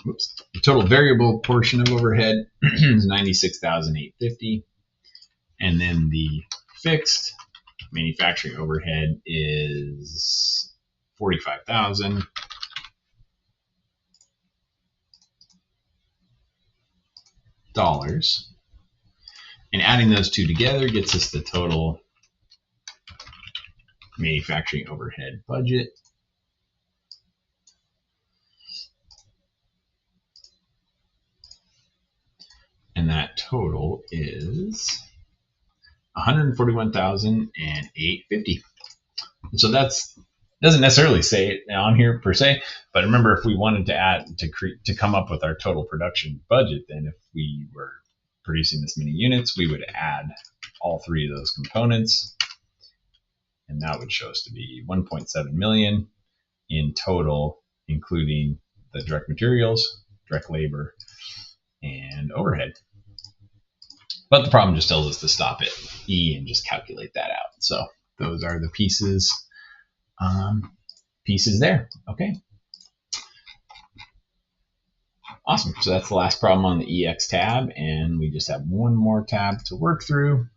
the total variable portion of overhead is $96,850, and then the fixed manufacturing overhead is $45,000. And adding those two together gets us the total manufacturing overhead budget. And that total is $141,850. And so that's doesn't necessarily say it on here per se, but remember, if we wanted to add to come up with our total production budget, then if we were producing this many units, we would add all three of those components, and that would show us to be 1.7 million in total, including the direct materials, direct labor, and overhead. But the problem just tells us to stop at E and just calculate that out. So those are the pieces there. Okay. Awesome. So that's the last problem on the EX tab, and we just have one more tab to work through,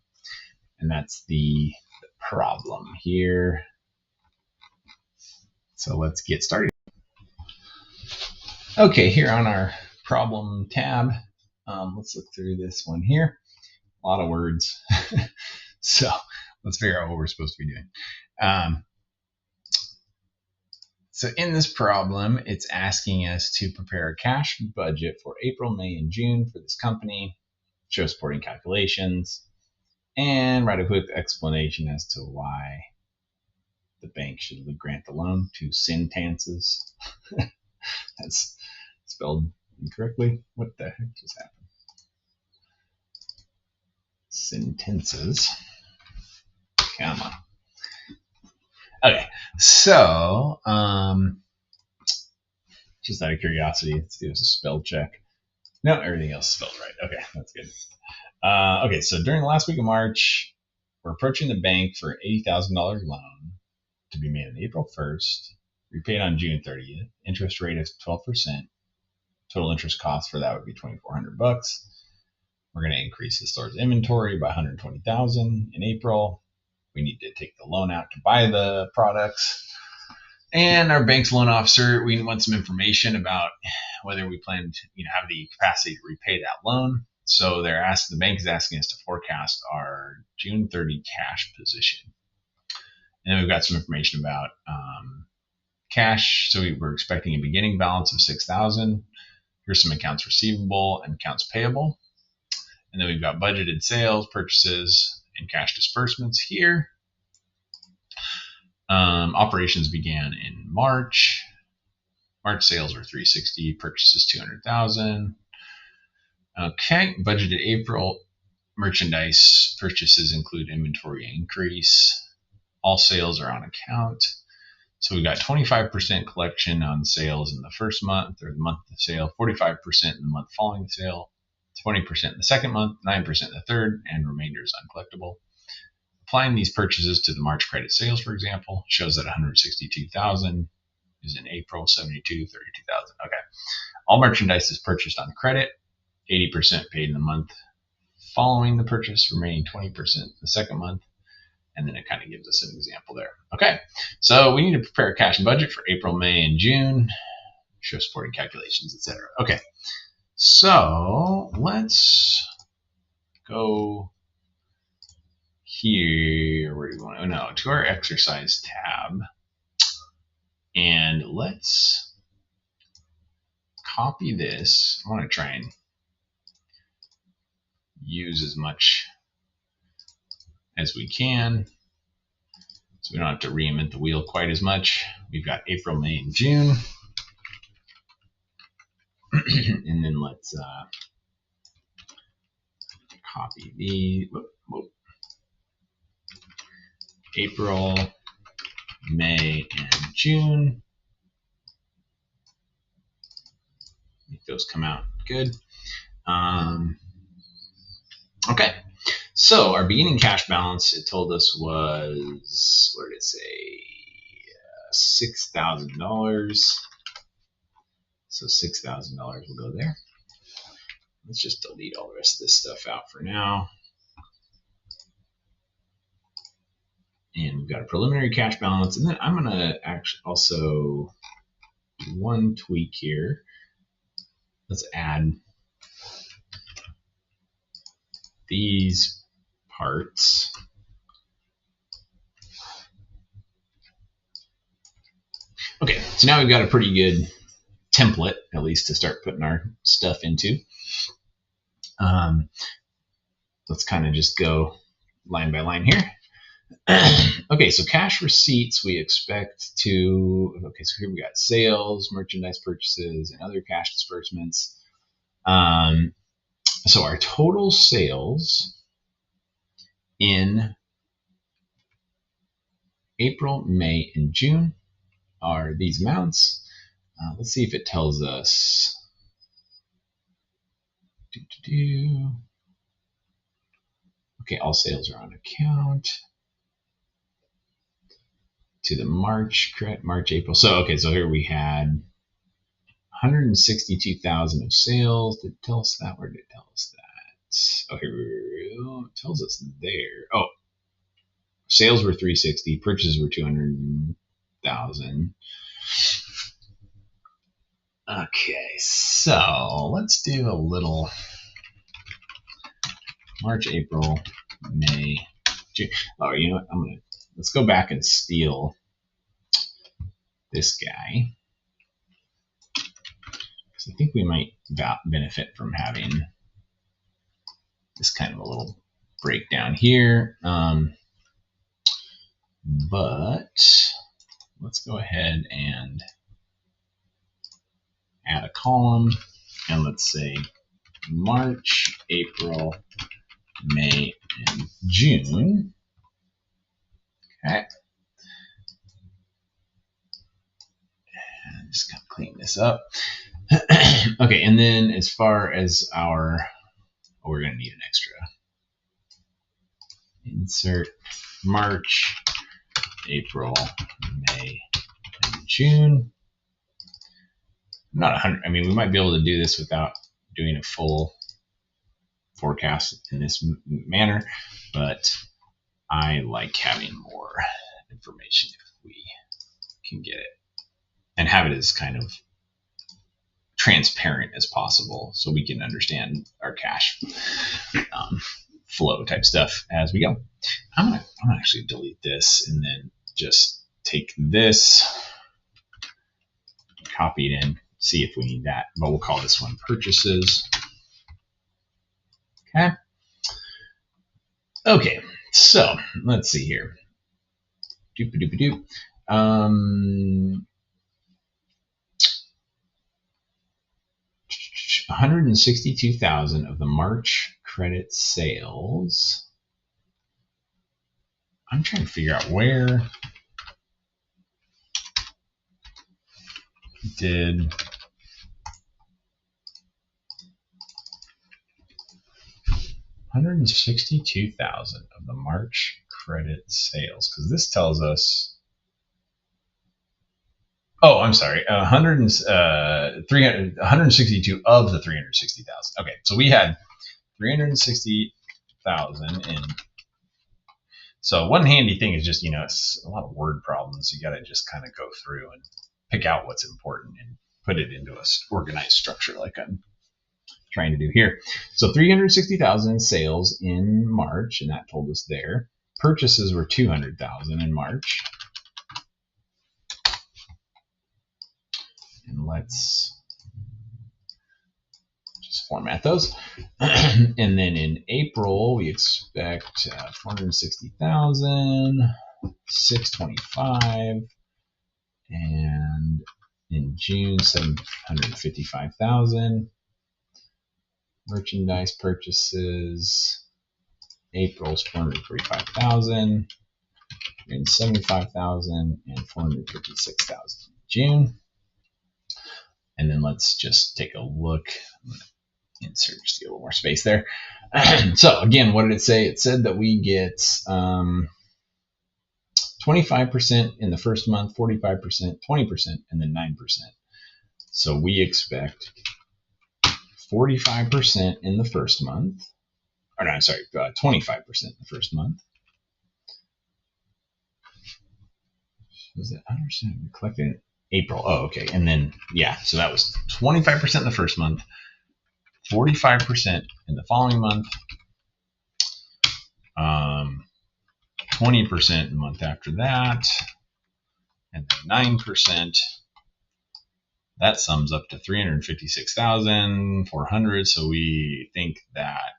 and that's the problem here. So let's get started. Okay, here on our problem tab, let's look through this one here. A lot of words. So let's figure out what we're supposed to be doing. So in this problem, it's asking us to prepare a cash budget for April, May, and June for this company, show supporting calculations, and write a quick explanation as to why the bank should grant the loan to Sintances. That's spelled incorrectly. What the heck just happened? Sintances. Come on. Okay, so just out of curiosity, let's do a spell check. No, everything else is spelled right. Okay, that's good. Okay, so during the last week of March, we're approaching the bank for an $80,000 loan to be made on April 1st, repaid on June 30th, interest rate of 12%. Total interest cost for that would be $2,400. We're going to increase the store's inventory by $120,000 in April. We need to take the loan out to buy the products. And our bank's loan officer, we want some information about whether we plan to have the capacity to repay that loan. So the bank is asking us to forecast our June 30 cash position. And then we've got some information about cash. So we're expecting a beginning balance of $6,000. Here's some accounts receivable and accounts payable. And then we've got budgeted sales, purchases, and cash disbursements here. Operations began in March. March sales were $360,000, purchases $200,000. Okay, budgeted April merchandise purchases include inventory increase. All sales are on account. So we got 25% collection on sales in the first month or the month of sale, 45% in the month following the sale, 20% in the second month, 9% in the third, and remainder is uncollectible. Applying these purchases to the March credit sales, for example, shows that $162,000 is in April, $72,000, $32,000. Okay. All merchandise is purchased on credit, 80% paid in the month following the purchase, remaining 20% the second month. And then it kind of gives us an example there. Okay. So we need to prepare a cash budget for April, May, and June, show supporting calculations, etc. Okay. So let's go here. Where do we want to? No, to our exercise tab. And let's copy this. I want to try and use as much as we can so we don't have to reinvent the wheel quite as much. We've got April, May, and June. And then let's copy the April, May, and June. Make those come out good. Okay, so our beginning cash balance, it told us was, what did it say? $6,000. So $6,000 will go there. Let's just delete all the rest of this stuff out for now. And we've got a preliminary cash balance. And then I'm going to actually also do one tweak here. Let's add these parts. Okay, so now we've got a pretty good template, at least, to start putting our stuff into. Let's kind of just go line by line here. Okay, so cash receipts we expect to, okay, so here we got sales, merchandise purchases, and other cash disbursements. So our total sales in April, May, and June are these amounts. Let's see if it tells us. Okay, all sales are on account. To the March, April. So, okay, so here we had 162,000 of sales. Did it tell us that? Where did it tell us that? Oh, here it tells us there. Oh, sales were 360, purchases were 200,000. Okay, so let's do a little March, April, May, June. Oh, you know what? Let's go back and steal this guy. Because I think we might benefit from having this kind of a little breakdown here. But let's go ahead and add a column, and let's say March, April, May, and June. Okay. And just kind of clean this up. Okay, and then as far as we're going to need an extra. Insert March, April, May, and June. Not 100. I mean, we might be able to do this without doing a full forecast in this manner, but I like having more information if we can get it, and have it as kind of transparent as possible so we can understand our cash flow type stuff as we go. I'm gonna actually delete this and then just take this, copy it in, see if we need that, but we'll call this one purchases. Okay. Okay, so let's see here. Doop-a-doop-a-doop. 162,000 of the March credit sales. I'm trying to figure out where did 162,000 of the March credit sales, because this tells us. Oh, I'm sorry. 162 of the 360,000. Okay, so we had 360,000 in. So one handy thing is just, it's a lot of word problems. You got to just kind of go through and pick out what's important and put it into a organized structure like I'm trying to do here. So 360,000 sales in March, and that told us there. Purchases were 200,000 in March. And let's just format those. And then in April, we expect 460,000, 625, and in June, 755,000. Merchandise purchases, April's 445,000, and 75,000, and 456,000 in June. And then let's just take a look. I'm going to insert just a little more space there. So again, what did it say? It said that we get 25% in the first month, 45%, 20%, and then 9%. So we expect 45% in the first month. Or no, I'm sorry, 25% in the first month. Was it 100% collected in April? Oh, okay. And then, yeah, so that was 25% in the first month, 45% in the following month, 20% the month after that, and then 9%. That sums up to 356,400. So we think that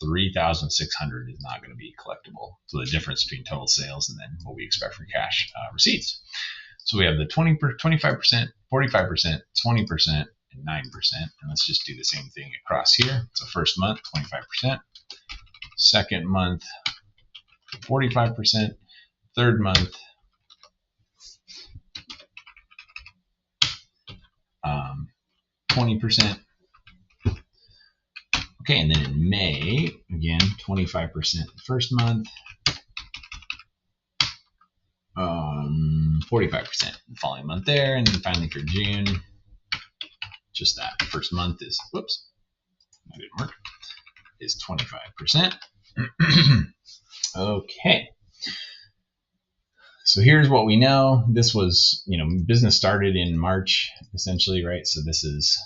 3,600 is not going to be collectible. So the difference between total sales and then what we expect for cash receipts. So we have the 25%, 45%, 20%, and 9%. And let's just do the same thing across here. So first month, 25%. Second month, 45%. Third month, 20%. Okay, and then in May, again, 25% the first month, 45% the following month there, and then finally for June, just that first month is, whoops, that didn't work, is 25%. Okay. So here's what we know. This was, business started in March, essentially, right? So this is,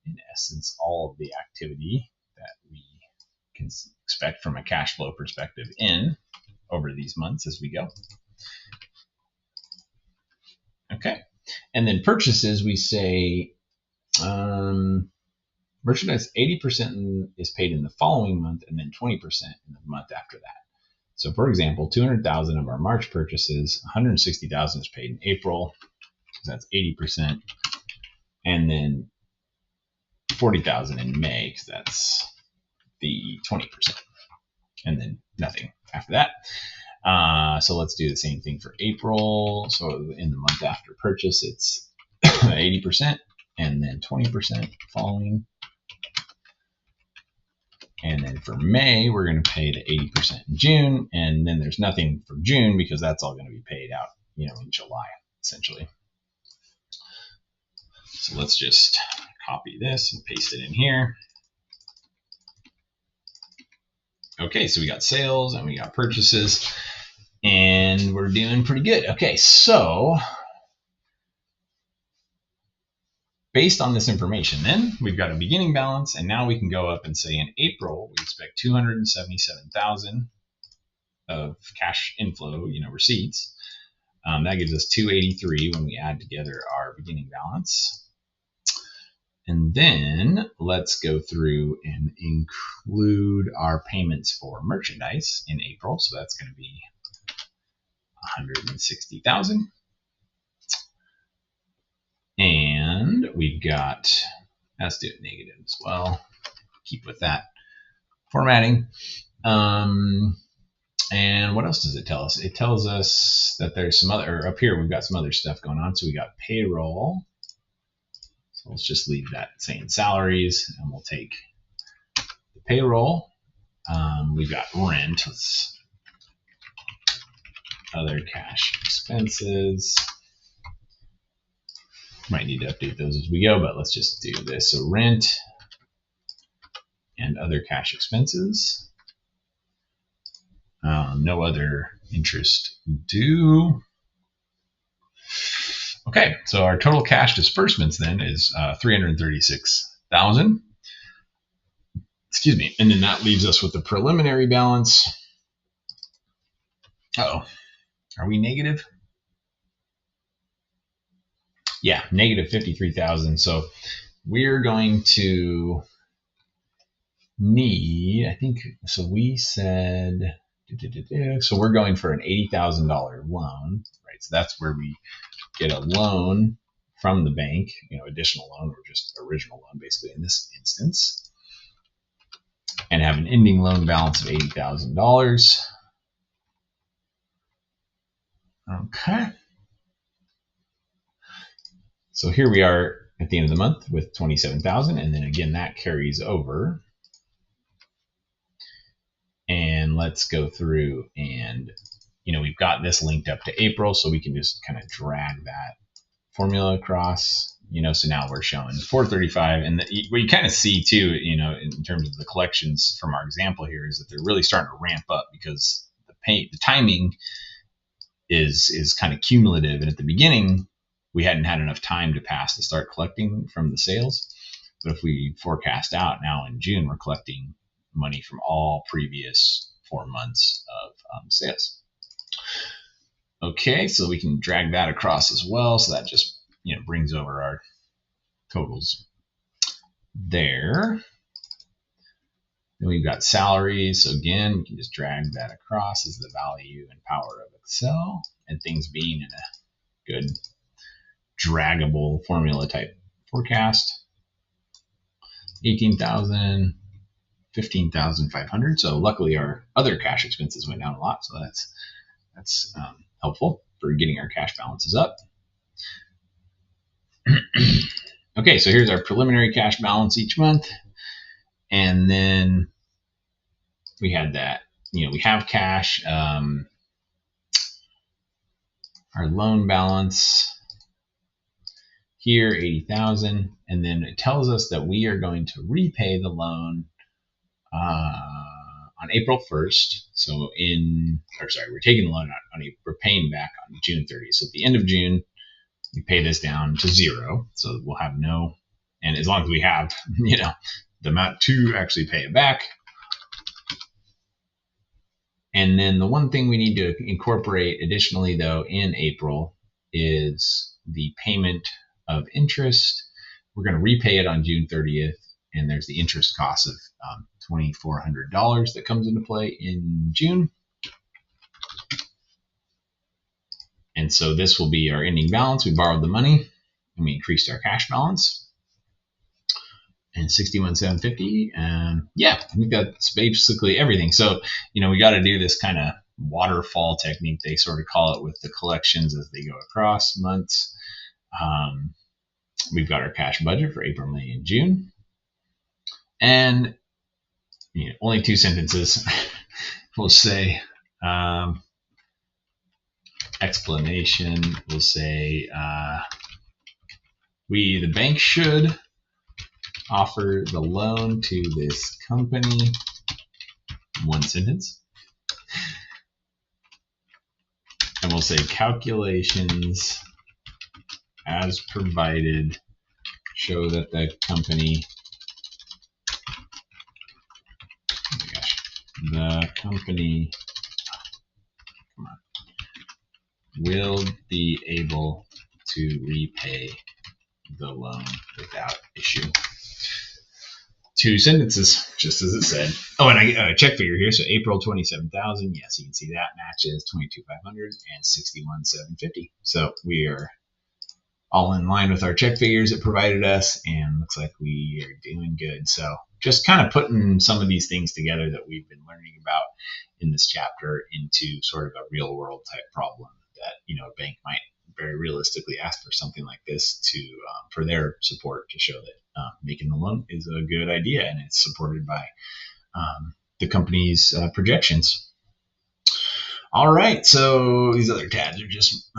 in essence, all of the activity that we can expect from a cash flow perspective over these months as we go. Okay. And then purchases, we say merchandise 80% is paid in the following month and then 20% in the month after that. So for example, 200,000 of our March purchases, 160,000 is paid in April, so that's 80%, and then 40,000 in May, because that's the 20%, and then nothing after that. So let's do the same thing for April. So in the month after purchase, it's 80%, and then 20% following. And then for May, we're going to pay the 80% in June, and then there's nothing for June because that's all going to be paid out, in July, essentially. So let's just copy this and paste it in here. Okay, so we got sales and we got purchases, and we're doing pretty good. Okay, so based on this information, then we've got a beginning balance, and now we can go up and say in April we expect 277,000 of cash inflow, receipts. That gives us 283 when we add together our beginning balance. And then let's go through and include our payments for merchandise in April. So that's going to be 160,000. And we've got, let's do it negative as well. Keep with that formatting. And what else does it tell us? It tells us that there's some other, up here we've got some other stuff going on. So we got payroll. So let's just leave that saying salaries, and we'll take the payroll. We've got rent. Other cash expenses. Might need to update those as we go, but let's just do this. So rent and other cash expenses. No other interest due. Okay, so our total cash disbursements then is 336,000. Excuse me, and then that leaves us with the preliminary balance. Uh-oh, are we negative? Yeah, negative 53,000. So we're going to need, I think, so we said, so we're going for an $80,000 loan, right? So that's where we get a loan from the bank, additional loan or just original loan, basically in this instance, and have an ending loan balance of $80,000. Okay. So here we are at the end of the month with 27,000, and then again that carries over. And let's go through and we've got this linked up to April, so we can just kind of drag that formula across. So now we're showing 435, and what you kind of see too, in terms of the collections from our example here, is that they're really starting to ramp up because the timing is kind of cumulative, and at the beginning we hadn't had enough time to pass to start collecting from the sales. But if we forecast out now in June, we're collecting money from all previous 4 months of sales. Okay, so we can drag that across as well. So that just brings over our totals there. Then we've got salaries. So again, we can just drag that across as the value and power of Excel, and things being in a good draggable formula type forecast. 18,000, 15,500. So luckily our other cash expenses went down a lot. So that's helpful for getting our cash balances up. Okay, so here's our preliminary cash balance each month. And then we had that. We have cash. Our loan balance here, 80,000, and then it tells us that we are going to repay the loan on April 1st. So we're taking the loan we're paying back on June 30th. So at the end of June, we pay this down to zero. So we'll have no, and as long as we have, the amount to actually pay it back. And then the one thing we need to incorporate additionally, though, in April is the payment of interest. We're going to repay it on June 30th, and there's the interest cost of $2,400 that comes into play in June. And so this will be our ending balance. We borrowed the money, and we increased our cash balance. And 61,750, and yeah, I think that's basically everything. So we got to do this kind of waterfall technique, they sort of call it, with the collections as they go across months. We've got our cash budget for April, May, and June, and only 2 sentences. We'll say explanation. We'll say the bank should offer the loan to this company. 1 sentence. And we'll say calculations as provided show that the company will be able to repay the loan without issue. 2 sentences, just as it said. Oh, and I got a check figure here. So April, 27,000. Yes, you can see that matches 22,500 and 61,750. So we are all in line with our check figures it provided us, and looks like we are doing good. So just kind of putting some of these things together that we've been learning about in this chapter into sort of a real world type problem that a bank might very realistically ask for something like this for their support, to show that making the loan is a good idea, and it's supported by the company's projections. All right, so these other tabs are just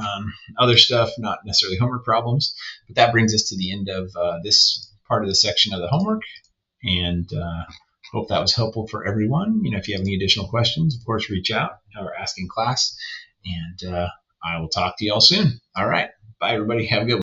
other stuff, not necessarily homework problems, but that brings us to the end of this part of the section of the homework, and hope that was helpful for everyone. If you have any additional questions, of course, reach out or ask in class, and I will talk to you all soon. All right, bye everybody, have a good one.